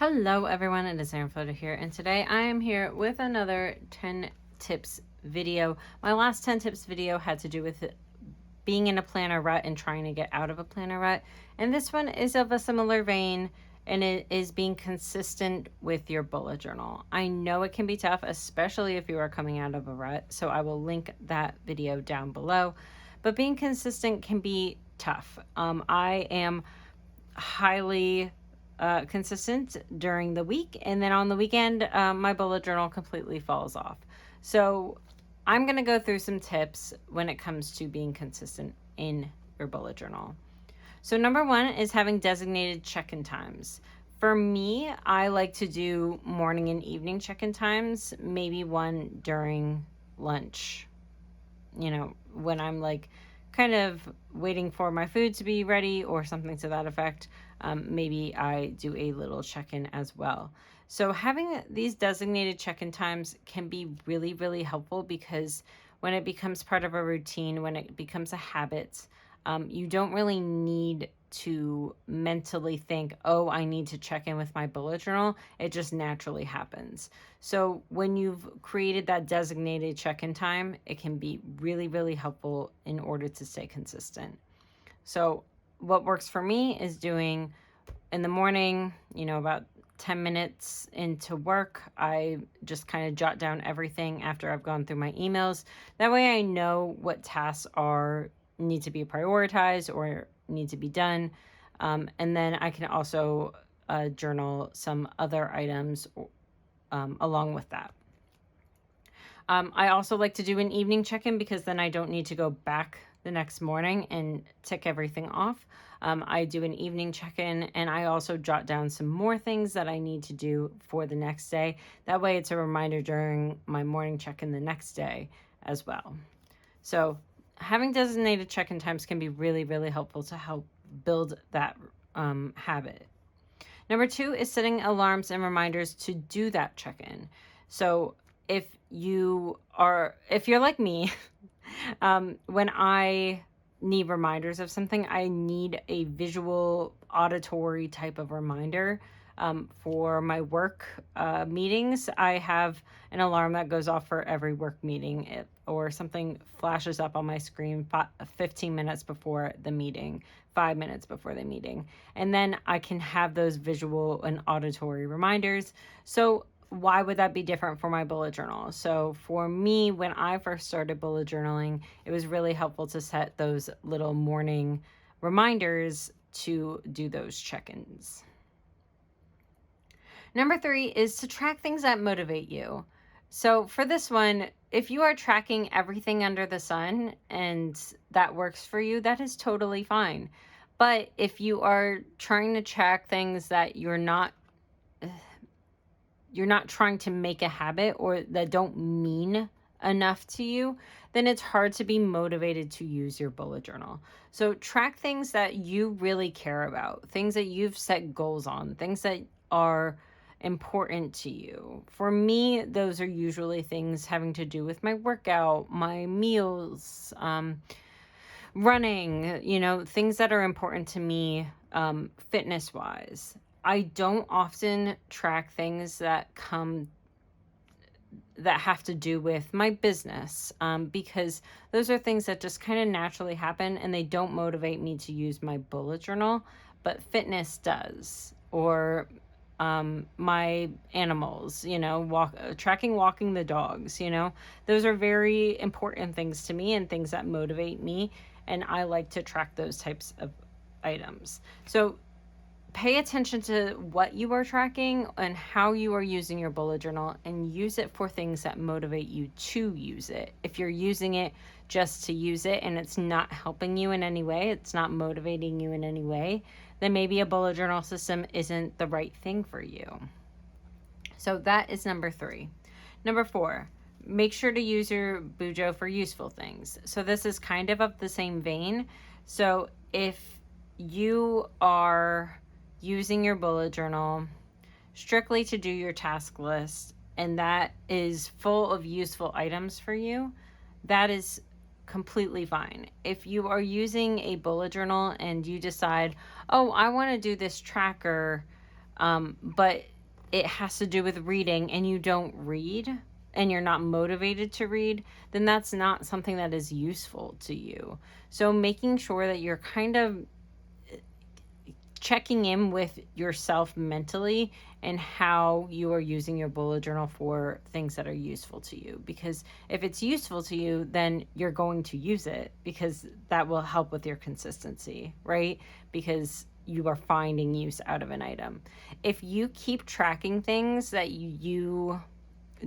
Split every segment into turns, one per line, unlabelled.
Hello everyone, it is Erin Floto here, and today I am here with another 10 tips video. My last 10 tips video had to do with being in a planner rut and trying to get out of a planner rut. And this one is of a similar vein, and it is being consistent with your bullet journal. I know it can be tough, especially if you are coming out of a rut, so I will link that video down below. But being consistent can be tough. I am highly consistent during the week, and then on the weekend my bullet journal completely falls off. So I'm going to go through some tips when it comes to being consistent in your bullet journal. So number one is having designated check-in times. For me, I like to do morning and evening check-in times, maybe one during lunch, when I'm like kind of waiting for my food to be ready or something to that effect. Maybe I do a little check-in as well. So having these designated check-in times can be really, really helpful, because when it becomes part of a routine, when it becomes a habit, you don't really need to mentally think, oh, I need to check in with my bullet journal. It just naturally happens. So when you've created that designated check-in time, it can be really, really helpful in order to stay consistent. So what works for me is doing in the morning, about 10 minutes into work, I just kind of jot down everything after I've gone through my emails. That way I know what tasks need to be prioritized or need to be done. And then I can also journal some other items along with that. I also like to do an evening check-in, because then I don't need to go back the next morning and tick everything off. I do an evening check-in, and I also jot down some more things that I need to do for the next day. That way it's a reminder during my morning check-in the next day as well. So having designated check-in times can be really, really helpful to help build that habit. Number two is setting alarms and reminders to do that check-in. So if you're like me, when I need reminders of something, I need a visual, auditory type of reminder. For my work meetings, I have an alarm that goes off for every work meeting, or something flashes up on my screen 15 minutes before the meeting, 5 minutes before the meeting. And then I can have those visual and auditory reminders. So why would that be different for my bullet journal? So for me, when I first started bullet journaling, it was really helpful to set those little morning reminders to do those check-ins. Number three is to track things that motivate you. So for this one, if you are tracking everything under the sun and that works for you, that is totally fine. But if you are trying to track things that you're not trying to make a habit, or that don't mean enough to you, then it's hard to be motivated to use your bullet journal. So track things that you really care about, things that you've set goals on, things that are important to you. For me, those are usually things having to do with my workout, my meals, running, things that are important to me, fitness wise. I don't often track things that have to do with my business, because those are things that just kind of naturally happen, and they don't motivate me to use my bullet journal, but fitness does. Or my animals, walking the dogs, those are very important things to me and things that motivate me. And I like to track those types of items. So pay attention to what you are tracking and how you are using your bullet journal, and use it for things that motivate you to use it. If you're using it just to use it and it's not helping you in any way, it's not motivating you in any way, then maybe a bullet journal system isn't the right thing for you. So that is number three. Number four, make sure to use your Bujo for useful things. So this is kind of the same vein. So if you are using your bullet journal strictly to do your task list, and that is full of useful items for you, that is completely fine. If you are using a bullet journal and you decide, oh, I want to do this tracker but it has to do with reading and you don't read and you're not motivated to read, then that's not something that is useful to you. So making sure that you're kind of checking in with yourself mentally and how you are using your bullet journal for things that are useful to you. Because if it's useful to you, then you're going to use it, because that will help with your consistency, right? Because you are finding use out of an item. If you keep tracking things that you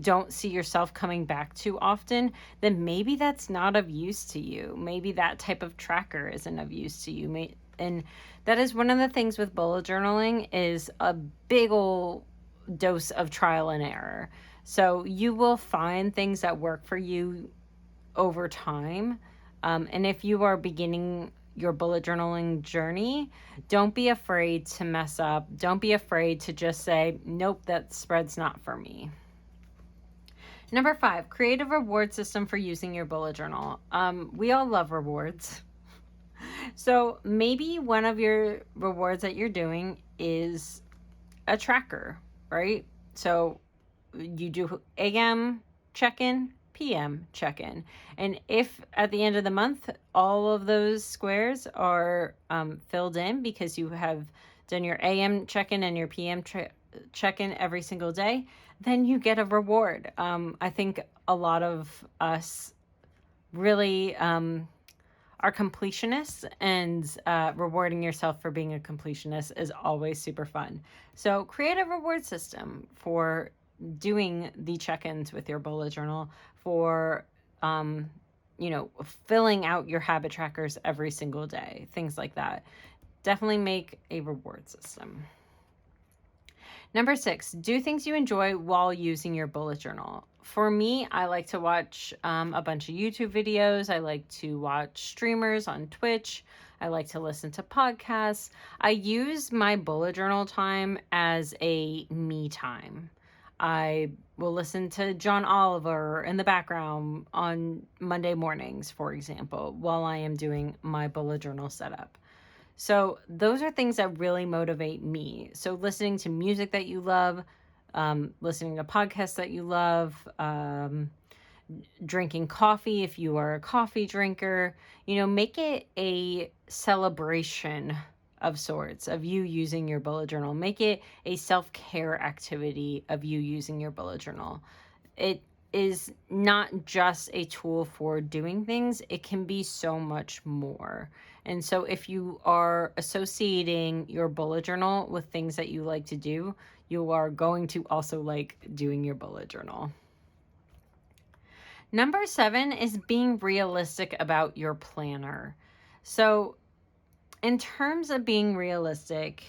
don't see yourself coming back to often, then maybe that's not of use to you. Maybe that type of tracker isn't of use to you. And that is one of the things with bullet journaling, is a big old dose of trial and error. So you will find things that work for you over time. And if you are beginning your bullet journaling journey, don't be afraid to mess up. Don't be afraid to just say, nope, that spread's not for me. Number 5, create a reward system for using your bullet journal. We all love rewards. So maybe one of your rewards that you're doing is a tracker, right? So you do AM check-in, PM check-in. And if at the end of the month, all of those squares are filled in because you have done your AM check-in and your PM check-in every single day, then you get a reward. I think a lot of us really are completionists, and rewarding yourself for being a completionist is always super fun. So create a reward system for doing the check-ins with your bullet journal, for filling out your habit trackers every single day, things like that. Definitely make a reward system. Number 6, do things you enjoy while using your bullet journal. For me, I like to watch a bunch of YouTube videos. I like to watch streamers on Twitch. I like to listen to podcasts. I use my bullet journal time as a me time. I will listen to John Oliver in the background on Monday mornings, for example, while I am doing my bullet journal setup. So those are things that really motivate me. So listening to music that you love, listening to podcasts that you love, drinking coffee if you are a coffee drinker, make it a celebration of sorts of you using your bullet journal. Make it a self-care activity of you using your bullet journal. It is not just a tool for doing things. It can be so much more. And so if you are associating your bullet journal with things that you like to do, you are going to also like doing your bullet journal. Number 7 is being realistic about your planner. So in terms of being realistic,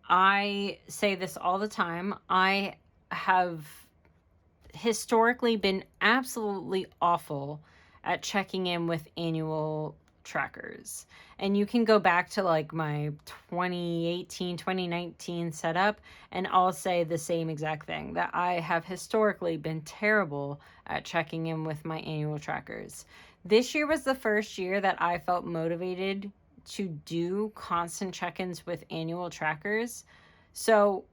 I say this all the time. I have historically been absolutely awful at checking in with annual trackers. And you can go back to like my 2018, 2019 setup, and I'll say the same exact thing, that I have historically been terrible at checking in with my annual trackers. This year was the first year that I felt motivated to do constant check-ins with annual trackers. So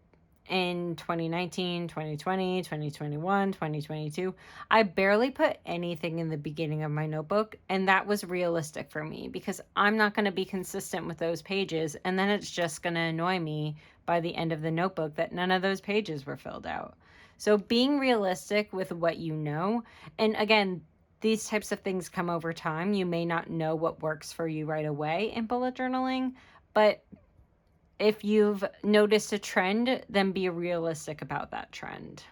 in 2019, 2020, 2021, 2022, I barely put anything in the beginning of my notebook, and that was realistic for me because I'm not going to be consistent with those pages, and then it's just going to annoy me by the end of the notebook that none of those pages were filled out. So being realistic with what you know, and again, these types of things come over time. You may not know what works for you right away in bullet journaling, but if you've noticed a trend, then be realistic about that trend.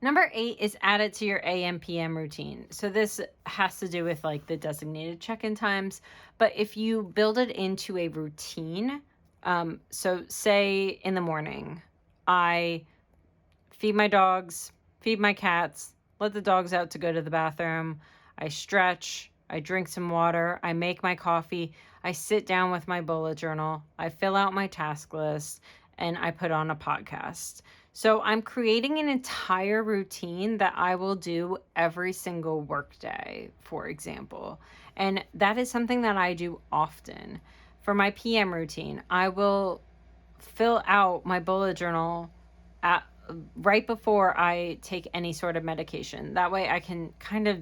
Number 8 is add it to your AM PM routine. So this has to do with like the designated check-in times, but if you build it into a routine, so say in the morning, I feed my dogs, feed my cats, let the dogs out to go to the bathroom, I stretch, I drink some water, I make my coffee, I sit down with my bullet journal, I fill out my task list, and I put on a podcast. So I'm creating an entire routine that I will do every single workday, for example. And that is something that I do often. For my PM routine, I will fill out my bullet journal right before I take any sort of medication. That way I can kind of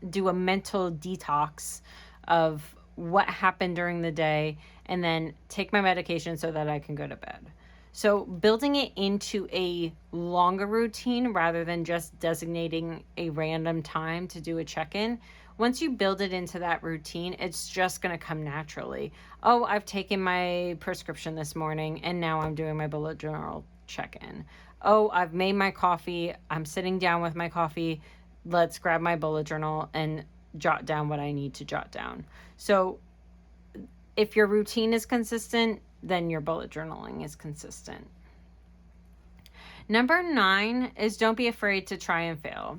do a mental detox of what happened during the day and then take my medication so that I can go to bed. So building it into a longer routine rather than just designating a random time to do a check-in. Once you build it into that routine, it's just going to come naturally. Oh, I've taken my prescription this morning and now I'm doing my bullet journal check-in. Oh, I've made my coffee. I'm sitting down with my coffee. Let's grab my bullet journal and jot down what I need to jot down. So if your routine is consistent, then your bullet journaling is consistent. Number 9 is don't be afraid to try and fail.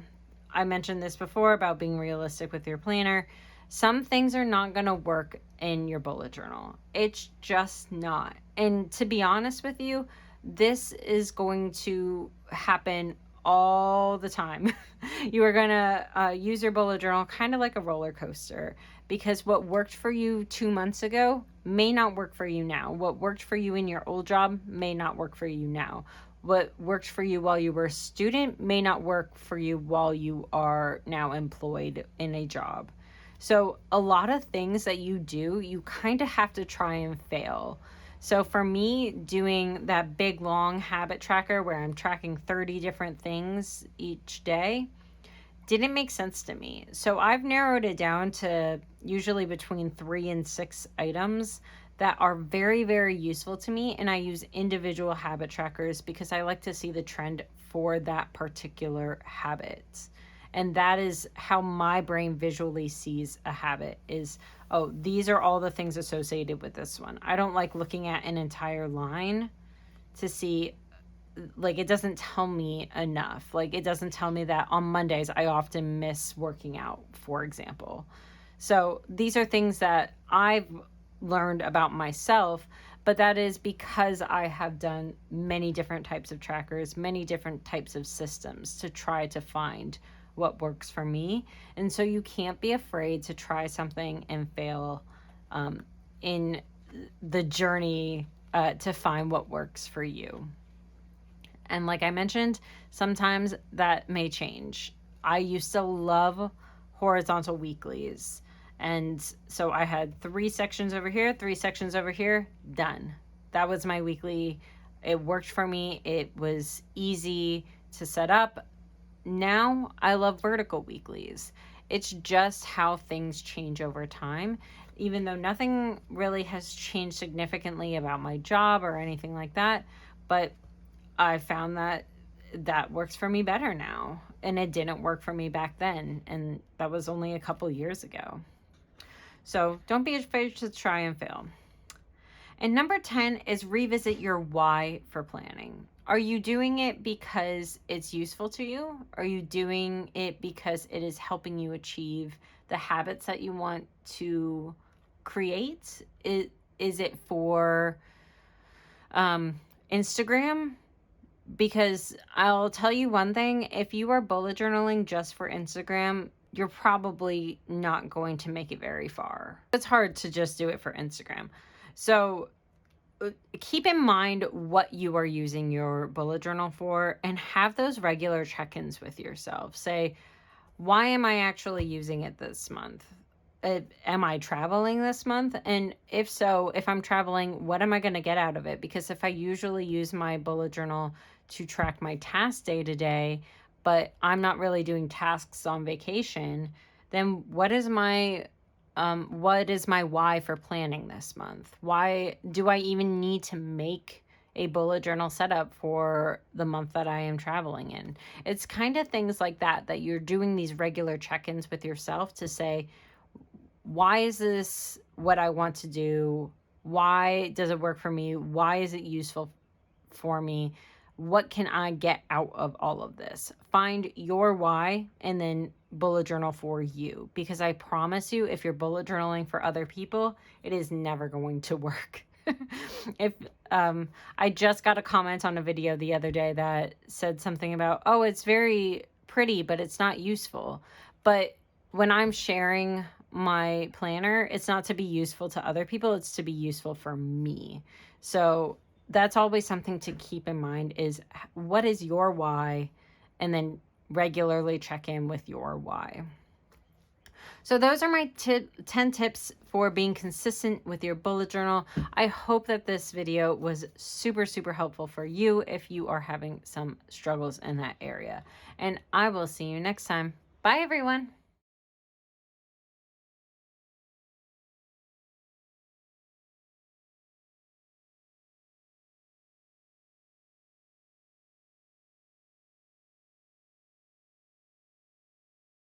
I mentioned this before about being realistic with your planner. Some things are not going to work in your bullet journal. It's just not. And to be honest with you, this is going to happen all the time. You are going to use your bullet journal kind of like a roller coaster, because what worked for you 2 months ago may not work for you now. What worked for you in your old job may not work for you now. What worked for you while you were a student may not work for you while you are now employed in a job. So a lot of things that you do, you kind of have to try and fail. So for me, doing that big long habit tracker where I'm tracking 30 different things each day didn't make sense to me. So I've narrowed it down to usually between 3 and 6 items that are very, very useful to me. And I use individual habit trackers because I like to see the trend for that particular habit. And that is how my brain visually sees a habit is, oh, these are all the things associated with this one. I don't like looking at an entire line to see, like, it doesn't tell me enough. Like, it doesn't tell me that on Mondays I often miss working out, for example. So these are things that I've learned about myself, but that is because I have done many different types of trackers, many different types of systems to try to find what works for me. And so you can't be afraid to try something and fail in the journey to find what works for you. And like I mentioned, sometimes that may change. I used to love horizontal weeklies. And so I had 3 sections over here, 3 sections over here, done. That was my weekly. It worked for me. It was easy to set up. Now I love vertical weeklies. It's just how things change over time. Even though nothing really has changed significantly about my job or anything like that, but I found that that works for me better now. And it didn't work for me back then. And that was only a couple years ago. So don't be afraid to try and fail. And number 10 is revisit your why for planning. Are you doing it because it's useful to you? Are you doing it because it is helping you achieve the habits that you want to create? Is it for Instagram? Because I'll tell you one thing, if you are bullet journaling just for Instagram, you're probably not going to make it very far. It's hard to just do it for Instagram. So keep in mind what you are using your bullet journal for and have those regular check-ins with yourself. Say, why am I actually using it this month? Am I traveling this month? And if so, if I'm traveling, what am I going to get out of it? Because if I usually use my bullet journal to track my tasks day to day, but I'm not really doing tasks on vacation, then what is my why for planning this month? Why do I even need to make a bullet journal setup for the month that I am traveling in? It's kind of things like that you're doing these regular check-ins with yourself to say, why is this what I want to do? Why does it work for me? Why is it useful for me? What can I get out of all of this? Find your why and then bullet journal for you. Because I promise you, if you're bullet journaling for other people, it is never going to work. If I just got a comment on a video the other day that said something about, oh, it's very pretty, but it's not useful. But when I'm sharing my planner, it's not to be useful to other people, it's to be useful for me. So that's always something to keep in mind, is what is your why, and then regularly check in with your why. So those are my 10 tips for being consistent with your bullet journal. I hope that this video was super, super helpful for you if you are having some struggles in that area. And I will see you next time. Bye, everyone.